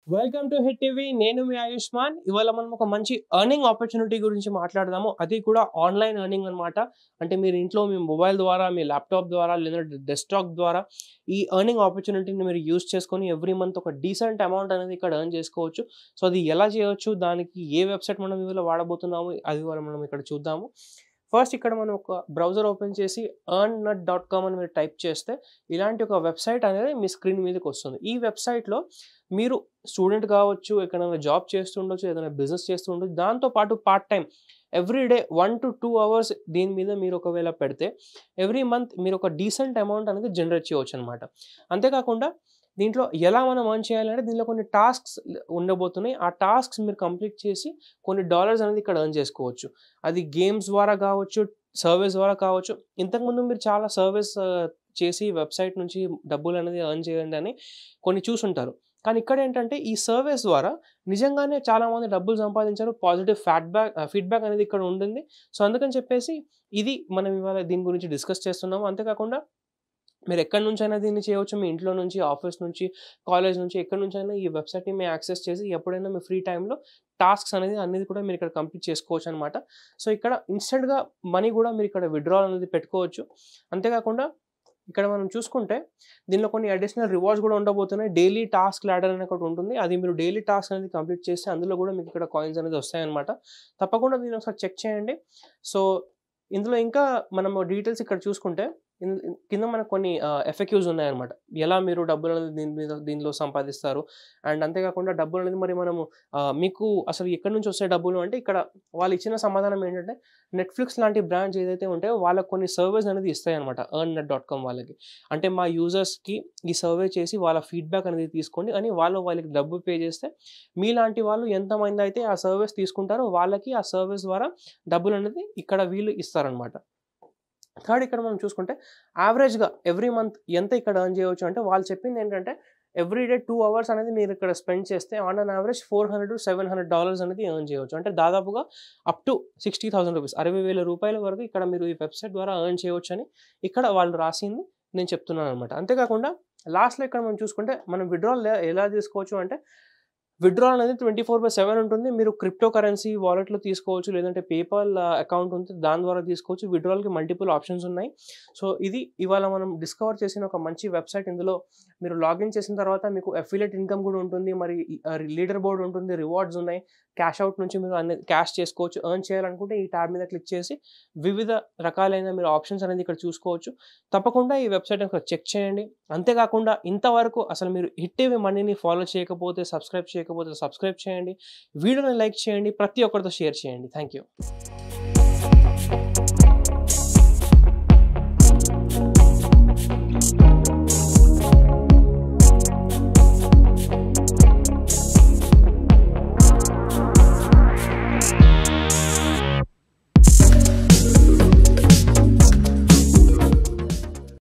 Welcome to hit TV. నేను మీ ఆయుష్మాన్. ఇవాళ మనం ఒక మంచి ఎర్నింగ్ ఆపర్చునిటీ గురించి మాట్లాడదాము. అది కూడా ఆన్లైన్ ఎర్నింగ్ అనమాట. అంటే మీరు ఇంట్లో మీ మొబైల్ ద్వారా, మీ ల్యాప్టాప్ ద్వారా లేదంటే డెస్క్టాప్ ద్వారా ఈ ఎర్నింగ్ ఆపర్చునిటీని మీరు యూజ్ చేసుకొని ఎవ్రీ మంత్ ఒక డీసెంట్ అమౌంట్ అనేది ఇక్కడ ఎర్న్ చేసుకోవచ్చు. సో అది ఎలా చేయొచ్చు, దానికి ఏ వెబ్సైట్ మనం ఇవాళ వాడబోతున్నాము, అది ఇవాళ మనం ఇక్కడ చూద్దాము. ఫస్ట్ ఇక్కడ మనం ఒక బ్రౌజర్ ఓపెన్ చేసి earnnut.com అని మీరు టైప్ చేస్తే ఇలాంటి ఒక వెబ్సైట్ అనేది మీ స్క్రీన్ మీదకి వస్తుంది. ఈ వెబ్సైట్లో మీరు స్టూడెంట్ కావచ్చు, ఎక్కడైనా జాబ్ చేస్తుండొచ్చు, ఏదైనా బిజినెస్ చేస్తూ ఉండొచ్చు. దాంతోపాటు part time every day 1 to 2 hours దీని మీద మీరు ఒకవేళ పెడితే ఎవ్రీ మంత్ మీరు ఒక డీసెంట్ అమౌంట్ అనేది జనరేట్ చేయవచ్చు అనమాట. అంతేకాకుండా దీంట్లో ఎలా మనం ఎర్న్ చేయాలంటే దీనిలో కొన్ని టాస్క్స్ ఉండబోతున్నాయి. ఆ టాస్క్స్ మీరు కంప్లీట్ చేసి కొన్ని డాలర్స్ అనేది ఇక్కడ ఎర్న్ చేసుకోవచ్చు. అది గేమ్స్ ద్వారా కావచ్చు, సర్వీస్ ద్వారా కావచ్చు. ఇంతకుముందు మీరు చాలా సర్వీస్ చేసి వెబ్సైట్ నుంచి డబ్బులు అనేది ఎర్న్ చేయండి అని కొన్ని చూసుంటారు. కానీ ఇక్కడ ఏంటంటే ఈ సర్వీస్ ద్వారా నిజంగానే చాలామంది డబ్బులు సంపాదించారు. పాజిటివ్ ఫీడ్బ్యాక్ అనేది ఇక్కడ ఉంటుంది. సో అందుకని చెప్పేసి ఇది మనం ఇవాళ దీని గురించి డిస్కస్ చేస్తున్నాము. అంతేకాకుండా మీరు ఎక్కడి నుంచైనా దీన్ని చేయవచ్చు. మీ ఇంట్లో నుంచి, ఆఫీస్ నుంచి, కాలేజ్ నుంచి ఎక్కడి నుంచైనా ఈ వెబ్సైట్‌ని మీరు యాక్సెస్ చేసి ఎప్పుడైనా మీ ఫ్రీ టైమ్‌లో టాస్క్స్ అనేది కూడా మీరు ఇక్కడ కంప్లీట్ చేసుకోవచ్చు అనమాట. సో ఇక్కడ ఇన్‌స్టంట్‌గా మనీ కూడా మీరు ఇక్కడ విత్‌డ్రాల్ అనేది పెట్టుకోవచ్చు. అంతేకాకుండా ఇక్కడ మనం చూసుకుంటే దీనిలో కొన్ని అడిషనల్ రివార్డ్స్ కూడా ఉండబోతున్నాయి. డైలీ టాస్క్ లాడర్ అని ఒకటి ఉంటుంది. అది మీరు డైలీ టాస్క్ అనేది కంప్లీట్ చేస్తే అందులో కూడా మీకు ఇక్కడ కాయిన్స్ అనేది వస్తాయన్నమాట. తప్పకుండా దీన్ని ఒకసారి చెక్ చేయండి. సో ఇందులో ఇంకా మనము డీటెయిల్స్ ఇక్కడ చూసుకుంటే కింద మనకు కొన్ని ఎఫ్ఎక్యూస్ ఉన్నాయన్నమాట. ఎలా మీరు డబ్బులు అనేది దీనిలో సంపాదిస్తారు. అండ్ అంతేకాకుండా డబ్బులు అనేది మరి మనము మీకు అసలు ఎక్కడి నుంచి వస్తాయి డబ్బులు అంటే ఇక్కడ వాళ్ళు ఇచ్చిన సమాధానం ఏంటంటే నెట్‌ఫ్లిక్స్ లాంటి బ్రాండ్స్ ఏదైతే ఉంటాయో వాళ్ళకి కొన్ని సర్వేస్ అనేది ఇస్తాయన్నమాట earnnut.com వాళ్ళకి. అంటే మా యూజర్స్‌కి ఈ సర్వే చేసి వాళ్ళ ఫీడ్‌బ్యాక్ అనేది తీసుకోండి అని వాళ్ళకి డబ్బు పే చేస్తే మీలాంటి వాళ్ళు ఎంతమంది అయితే ఆ సర్వీస్ తీసుకుంటారో వాళ్ళకి ఆ సర్వీస్ ద్వారా డబ్బులు అనేది ఇక్కడ వీళ్ళు ఇస్తారనమాట. థర్డ్ ఇక్కడ మనం చూసుకుంటే యావరేజ్‌గా ఎవ్రీ మంత్ ఎంత ఇక్కడ ఎర్న్ చేయవచ్చు అంటే వాళ్ళు చెప్పింది ఏంటంటే ఎవ్రీ డే 2 అవర్స్ అనేది మీరు ఇక్కడ స్పెండ్ చేస్తే ఆన్ అన్ యావరేజ్ $400-700 అనేది ఎర్న్ చేయవచ్చు. అంటే దాదాపుగా అప్ టు ₹60,000 ₹60,000 వరకు ఇక్కడ మీరు ఈ వెబ్సైట్ ద్వారా ఎర్న్ చేయవచ్చని ఇక్కడ వాళ్ళు రాసింది నేను చెప్తున్నాననమాట. అంతేకాకుండా లాస్ట్‌లో ఇక్కడ మనం చూసుకుంటే మనం విత్‌డ్రాల్ ఎలా తీసుకోవచ్చు అంటే విత్‌డ్రాల్ అనేది 24/7 ఉంటుంది. మీరు క్రిప్టో కరెన్సీ వాలెట్‌లో తీసుకోవచ్చు. లేదంటే పేపాల్ అకౌంట్ ఉంది. దాని ద్వారా తీసుకోవచ్చు. విత్‌డ్రాల్‌కి మల్టిపుల్ ఆప్షన్స్ ఉన్నాయి. సో ఇది ఇవాళ మనం డిస్కవర్ చేసిన ఒక మంచి వెబ్సైట్. ఇందులో మీరు లాగిన్ చేసిన తర్వాత మీకు అఫిలియేట్ ఇన్‌కమ్ కూడా ఉంటుంది. మరి లీడర్ బోర్డ్ ఉంటుంది. రివార్డ్స్ ఉన్నాయి. క్యాష్ అవుట్ నుంచి మీరు క్యాష్ చేసుకోవచ్చు. ఎర్న్ చేయాలనుకుంటే ఈ ట్యాబ్ మీద క్లిక్ చేసి వివిధ రకాలైన మీరు ఆప్షన్స్ అనేది ఇక్కడ చూసుకోవచ్చు. తప్పకుండా ఈ వెబ్సైట్‌ని ఒకసారి చెక్ చేయండి. అంతేకాకుండా ఇంతవరకు అసలు మీరు హిట్ టీవీ మనీని ఫాలో చేయకపోతే సబ్స్క్రైబ్ చేయండి. వీడియోని లైక్ చేయండి. ప్రతి ఒక్కరితో షేర్ చేయండి. Thank you.